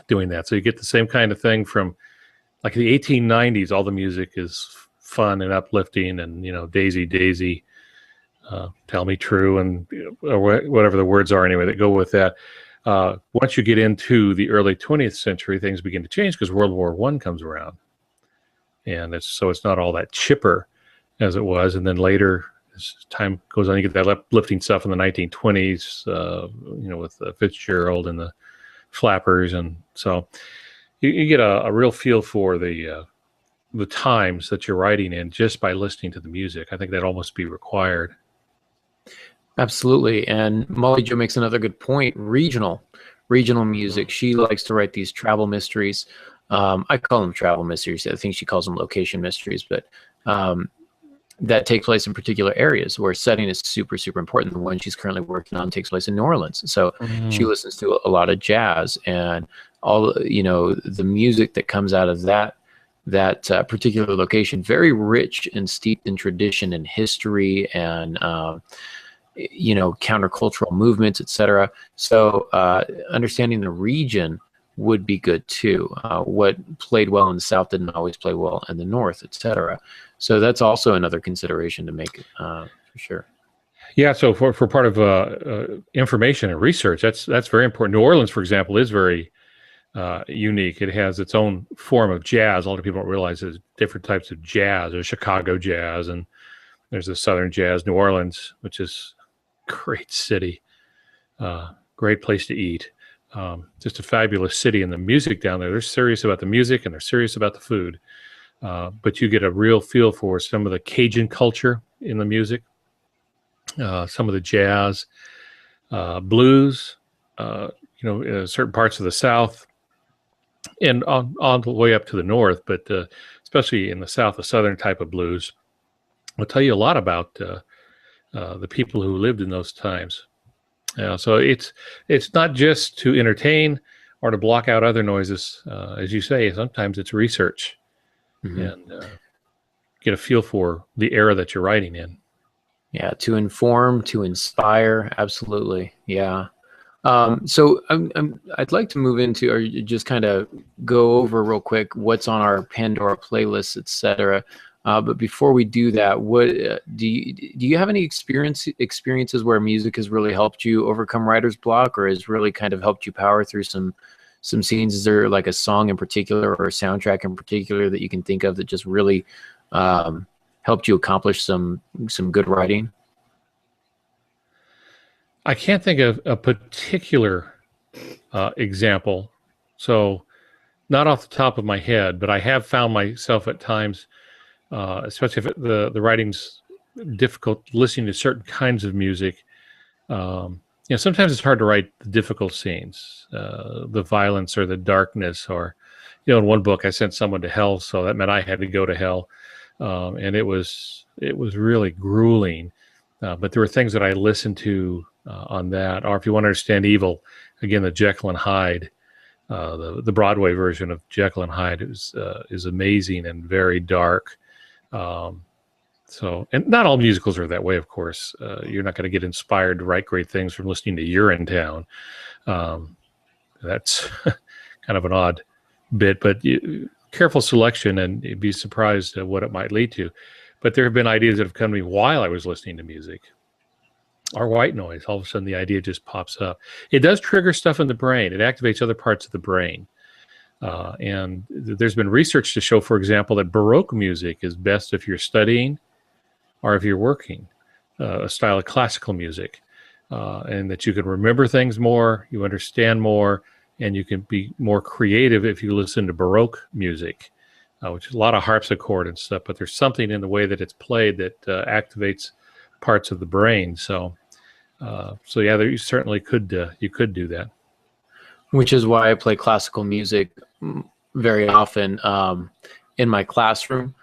doing that. So you get the same kind of thing from like the 1890s. All the music is fun and uplifting, and Daisy Daisy, Tell Me True, and or whatever the words are anyway that go with that. Once you get into the early 20th century, things begin to change because World War I comes around, and it's not all that chipper as it was. And then later, as time goes on, you get that uplifting stuff in the 1920s, with Fitzgerald and the Flappers, and so you get a real feel for the times that you're writing in just by listening to the music. I think that'd almost be required. Absolutely. And Molly Jo makes another good point. Regional music. She likes to write these travel mysteries. I call them travel mysteries. I think she calls them location mysteries, but that take place in particular areas where setting is super, super important. The one she's currently working on takes place in New Orleans. So she listens to a lot of jazz, and all, the music that comes out of that particular location, very rich and steeped in tradition and history and, countercultural movements, etc. So understanding the region would be good too. What played well in the South didn't always play well in the North, etc. So that's also another consideration to make, for sure. Yeah. So for part of information and research, that's very important. New Orleans, for example, is very unique. It has its own form of jazz. A lot of people don't realize there's different types of jazz. There's Chicago jazz, and there's the Southern jazz. New Orleans, which is a great city, great place to eat. Just a fabulous city, and the music down there, they're serious about the music and they're serious about the food. But you get a real feel for some of the Cajun culture in the music, some of the jazz, blues, certain parts of the South, and on the way up to the North, but especially in the South, the Southern type of blues will tell you a lot about the people who lived in those times. So it's not just to entertain or to block out other noises. As you say, sometimes it's research and get a feel for the era that you're writing in. Yeah, to inform, to inspire, absolutely. Yeah. So I'd like to move into, or just kind of go over real quick what's on our Pandora playlists, etc. But before we do that, what do you have any experiences where music has really helped you overcome writer's block, or has really kind of helped you power through some scenes? Is there like a song in particular or a soundtrack in particular that you can think of that just really helped you accomplish some good writing? I can't think of a particular example, so not off the top of my head, but I have found myself at times, especially if the writing's difficult, listening to certain kinds of music. Sometimes it's hard to write the difficult scenes, the violence or the darkness, or, in one book I sent someone to hell, so that meant I had to go to hell, and it was really grueling. But there were things that I listened to on that. Or if you want to understand evil, again, the Jekyll and Hyde, the Broadway version of Jekyll and Hyde is amazing and very dark. And not all musicals are that way, of course. You're not going to get inspired to write great things from listening to Urinetown. That's kind of an odd bit, but careful selection, and you'd be surprised at what it might lead to. But there have been ideas that have come to me while I was listening to music, or white noise. All of a sudden, the idea just pops up. It does trigger stuff in the brain. It activates other parts of the brain. And there's been research to show, for example, that Baroque music is best if you're studying or if you're working, a style of classical music, and that you can remember things more, you understand more, and you can be more creative if you listen to Baroque music, which is a lot of harpsichord and stuff, but there's something in the way that it's played that activates parts of the brain. So So yeah, you certainly could you could do that. Which is why I play classical music very often in my classroom.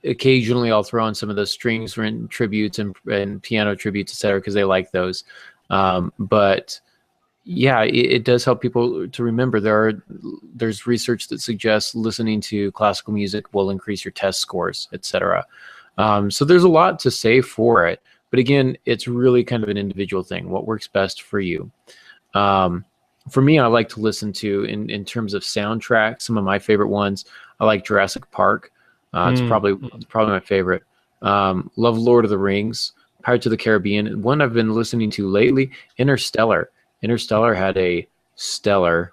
Occasionally, I'll throw in some of those strings tributes and piano tributes, etc., because they like those. But yeah, it does help people to remember. There's research that suggests listening to classical music will increase your test scores, etc. So there's a lot to say for it. But again, it's really kind of an individual thing. What works best for you? For me, I like to listen to, in terms of soundtrack, some of my favorite ones. I like Jurassic Park. It's probably my favorite. Love Lord of the Rings, Pirates of the Caribbean. One I've been listening to lately, Interstellar. Interstellar had a stellar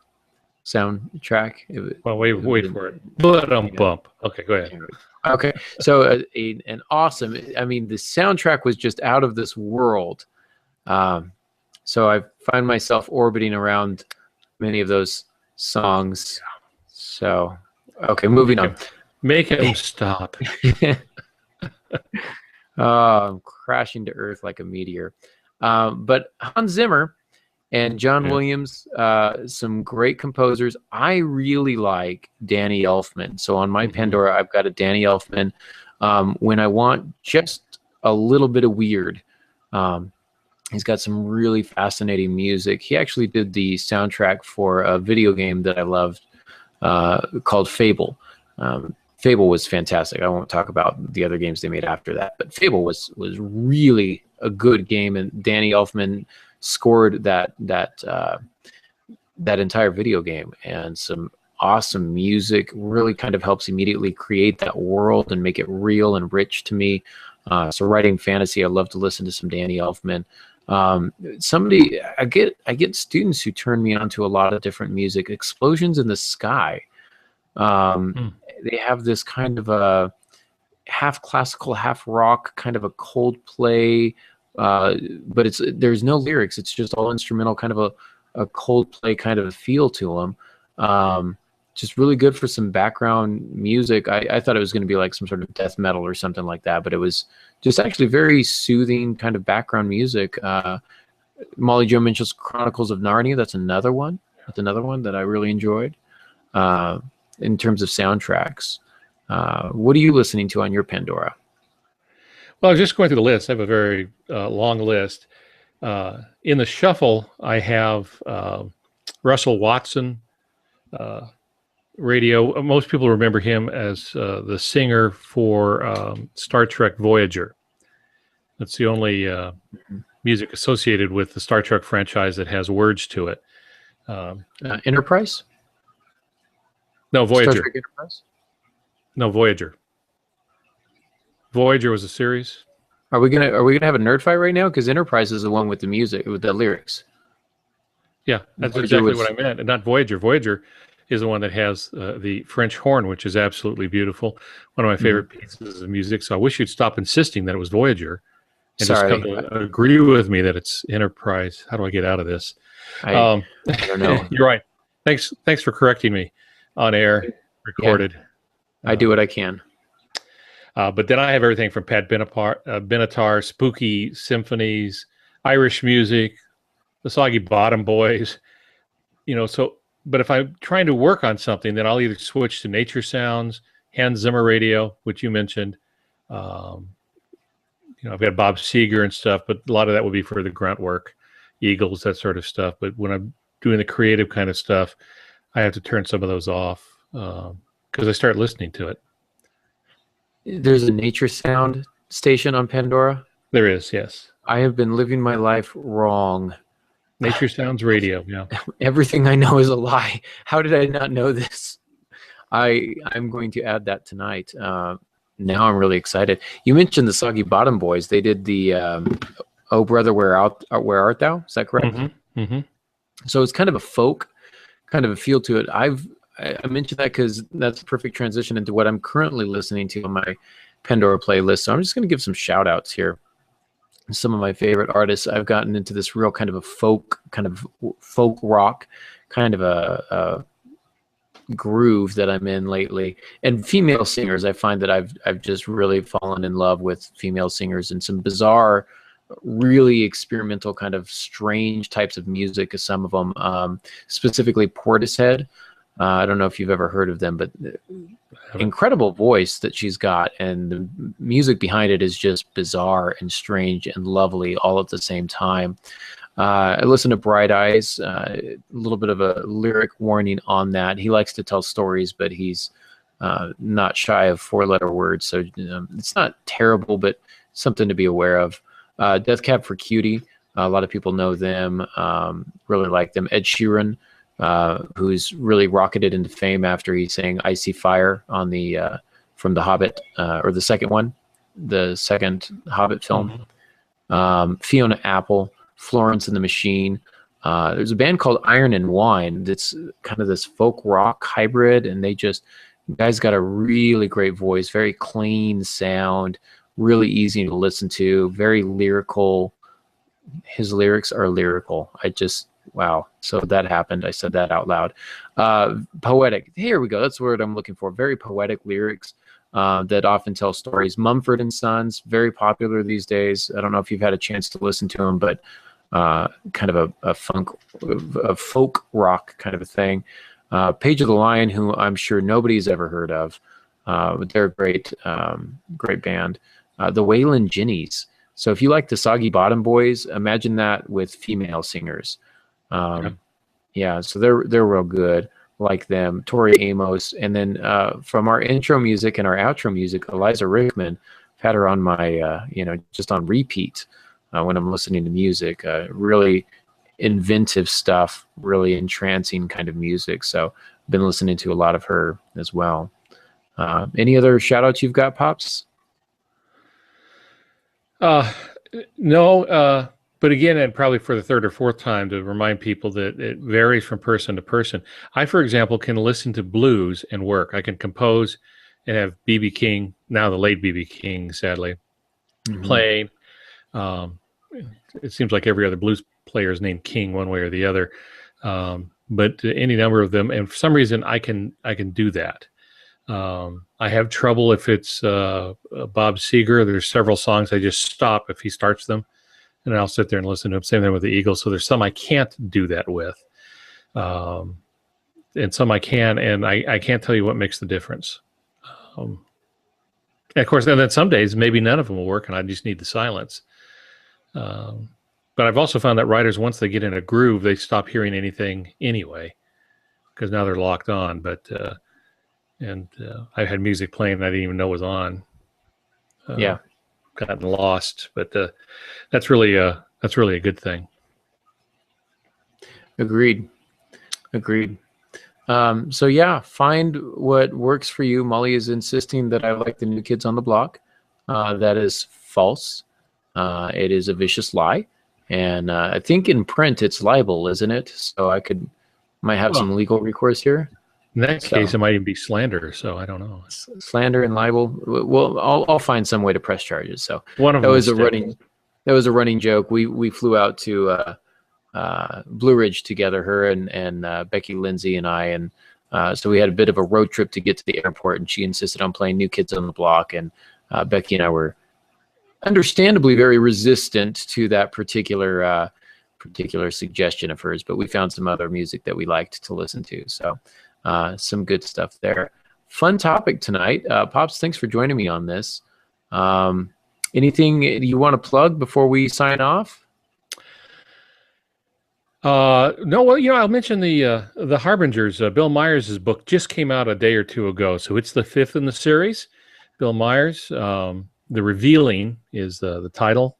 soundtrack. Well, wait for it. Bump. Okay, go ahead. Okay, so an awesome. I mean, the soundtrack was just out of this world. So I find myself orbiting around many of those songs. So, okay, moving on. Make him stop. I'm crashing to earth like a meteor. But Hans Zimmer and John Williams, some great composers. I really like Danny Elfman. So on my Pandora, I've got a Danny Elfman. When I want just a little bit of weird, he's got some really fascinating music. He actually did the soundtrack for a video game that I loved called Fable. Fable was fantastic. I won't talk about the other games they made after that, but Fable was really a good game, and Danny Elfman scored that entire video game, and some awesome music. Really kind of helps immediately create that world and make it real and rich to me. So writing fantasy, I love to listen to some Danny Elfman. I get students who turn me on to a lot of different music. Explosions in the Sky. They have this kind of a half classical, half rock, kind of a Coldplay, but there's no lyrics. It's just all instrumental, kind of a Coldplay kind of a feel to them. Just really good for some background music. I thought it was going to be like some sort of death metal or something like that, but it was just actually very soothing kind of background music. Molly Jo Mitchell's Chronicles of Narnia. That's another one. That's another one that I really enjoyed. In terms of soundtracks, what are you listening to on your Pandora? Well, I was just going through the list. I have a very long list. In the shuffle, I have Russell Watson radio. Most people remember him as the singer for Star Trek Voyager. That's the only music associated with the Star Trek franchise that has words to it. Enterprise? No, Voyager. Star Trek Enterprise? No, Voyager. Voyager was a series. Are we gonna have a nerd fight right now? Because Enterprise is the one with the music, with the lyrics. Yeah, that's exactly what I meant. And not Voyager. Voyager is the one that has the French horn, which is absolutely beautiful. One of my favorite pieces of music. So I wish you'd stop insisting that it was Voyager and just come to agree with me that it's Enterprise. How do I get out of this? I don't know. You're right. Thanks for correcting me on air, recorded. Yeah. I do what I can. But then I have everything from Pat Benatar, spooky symphonies, Irish music, the Soggy Bottom Boys. But if I'm trying to work on something, then I'll either switch to nature sounds, Hans Zimmer radio, which you mentioned. I've got Bob Seger and stuff, but a lot of that would be for the grunt work, Eagles, that sort of stuff. But when I'm doing the creative kind of stuff, I have to turn some of those off because I start listening to it. There's a nature sound station on Pandora? There is, yes. I have been living my life wrong. Nature Sounds Radio, yeah. Everything I know is a lie. How did I not know this? I'm going to add that tonight. Now I'm really excited. You mentioned the Soggy Bottom Boys. They did the "Oh Brother, Where Art Thou?" Is that correct? Mm-hmm. Mm-hmm. So it's kind of a folk, kind of a feel to it. I mentioned that because that's a perfect transition into what I'm currently listening to on my Pandora playlist. So I'm just going to give some shout outs here. Some of my favorite artists. I've gotten into this real kind of a folk rock, kind of a groove that I'm in lately. And female singers, I find that I've just really fallen in love with female singers and some bizarre really experimental, kind of strange types of music. Some of them, specifically Portishead. I don't know if you've ever heard of them, but incredible voice that she's got, and the music behind it is just bizarre and strange and lovely all at the same time. I listened to Bright Eyes, a little bit of a lyric warning on that. He likes to tell stories, but he's not shy of 4-letter words, so it's not terrible, but something to be aware of. Death Cab for Cutie, a lot of people know them, really like them. Ed Sheeran, who's really rocketed into fame after he sang Icy Fire on the from The Hobbit, or the second one, the second Hobbit film. Fiona Apple, Florence and the Machine. There's a band called Iron and Wine that's kind of this folk rock hybrid, and guys got a really great voice, very clean sound, really easy to listen to, very lyrical. His lyrics are lyrical. Wow. So that happened. I said that out loud. Poetic. Here we go. That's the word I'm looking for. Very poetic lyrics that often tell stories. Mumford and Sons, very popular these days. I don't know if you've had a chance to listen to them, but kind of a folk rock kind of a thing. Page of the Lion, who I'm sure nobody's ever heard of. But they're a great band. The Waylon Ginnies. So if you like the Soggy Bottom Boys, imagine that with female singers. Yeah, so they're real good, like them. Tori Amos, and then from our intro music and our outro music, Eliza Rickman. I've had her on my just on repeat when I'm listening to music. Really inventive stuff, really entrancing kind of music. So I've been listening to a lot of her as well. Any other shout outs you've got, Pops? No, but again, and probably for the third or fourth time, to remind people that it varies from person to person. I, for example, can listen to blues and work. I can compose and have B.B. King, now the late B.B. King, sadly, playing. It seems like every other blues player is named King one way or the other, but any number of them. And for some reason, I can do that. I have trouble if it's Bob Seger. There's several songs I just stop if he starts them, and I'll sit there and listen to him. Same thing with the Eagles. So there's some I can't do that with, and some I can, and I can't tell you what makes the difference. And of course, and then some days maybe none of them will work, and I just need the silence. But I've also found that writers, once they get in a groove, they stop hearing anything anyway, because now they're locked on. But I had music playing I didn't even know was on. Gotten lost, but that's really a good thing. Agreed. So yeah, find what works for you. Molly is insisting that I like the New Kids on the Block. That is false. It is a vicious lie, and I think in print it's libel, isn't it? So might have some legal recourse here. In that case, it might even be slander. So I don't know. Slander and libel. Well, I'll find some way to press charges. So one of them was a running joke. We flew out to Blue Ridge together, her and Becky Lindsay and I, and so we had a bit of a road trip to get to the airport, and she insisted on playing New Kids on the Block, and Becky and I were understandably very resistant to that particular suggestion of hers, but we found some other music that we liked to listen to. So some good stuff there. Fun topic tonight. Pops, thanks for joining me on this. Anything you want to plug before we sign off? No, well, I'll mention the Harbingers. Bill Myers' book just came out a day or two ago, so it's the 5th in the series. Bill Myers, The Revealing is the title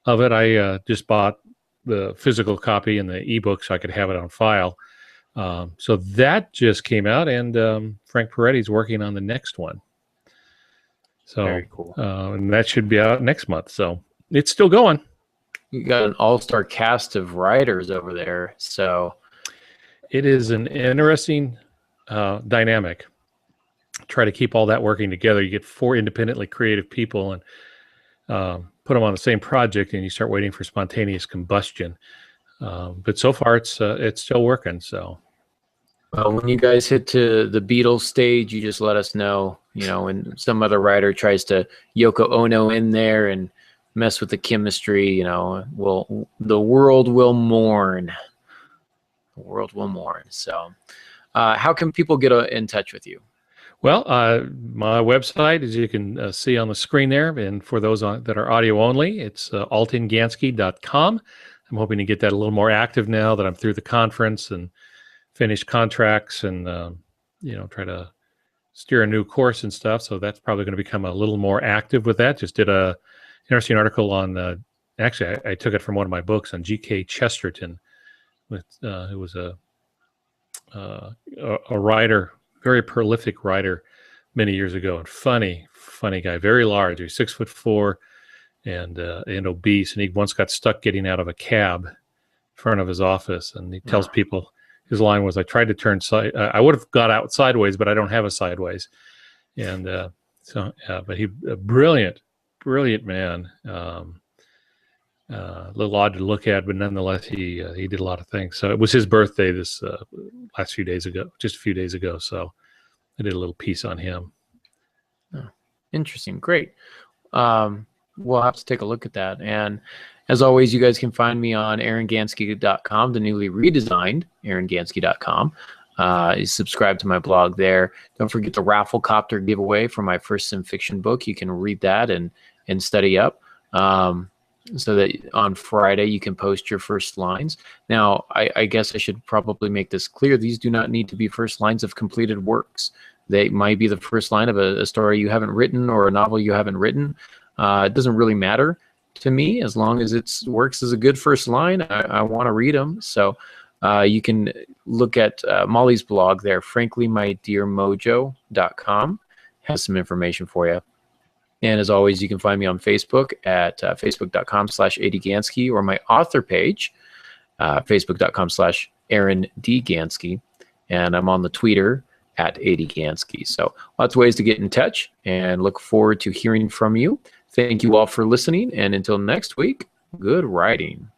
of it. I just bought the physical copy and the ebook so I could have it on file. So that just came out, and Frank Peretti's working on the next one. So very cool. And that should be out next month. So it's still going. You got an all-star cast of writers over there. So it is an interesting dynamic. Try to keep all that working together. You get 4 independently creative people and put them on the same project, and you start waiting for spontaneous combustion. But so far, it's still working. So, well, when you guys hit to the Beatles stage, you just let us know. When some other writer tries to Yoko Ono in there and mess with the chemistry, you know, the world will mourn. The world will mourn. So, how can people get in touch with you? Well, my website, as you can see on the screen there, and for those that are audio only, it's altingansky.com. I'm hoping to get that a little more active now that I'm through the conference and finished contracts and, try to steer a new course and stuff. So that's probably going to become a little more active with that. Just did a interesting article on, actually, I took it from one of my books on G.K. Chesterton, who was a writer, very prolific writer many years ago, and funny guy, very large. He was 6'4" and obese, and he once got stuck getting out of a cab in front of his office, and he tells people, his line was, "I tried to turn I would have got out sideways, but I don't have a sideways." And but he a brilliant man. A little odd to look at, but nonetheless, he did a lot of things. So it was his birthday this just a few days ago. So I did a little piece on him. Oh, interesting. Great. We'll have to take a look at that. And as always, you guys can find me on aarongansky.com, the newly redesigned aarongansky.com. Subscribe to my blog there. Don't forget the Rafflecopter giveaway for my first sim fiction book. You can read that and study up. So that on Friday you can post your first lines. Now, I guess I should probably make this clear. These do not need to be first lines of completed works. They might be the first line of a story you haven't written or a novel you haven't written. It doesn't really matter to me as long as it works as a good first line. I want to read them. So you can look at Molly's blog there, franklyMyDearMojo.com. Has some information for you. And as always, you can find me on Facebook at facebook.com/ADGansky, or my author page, facebook.com/AaronDGansky. And I'm on the Twitter at ADGansky. So lots of ways to get in touch, and look forward to hearing from you. Thank you all for listening. And until next week, good writing.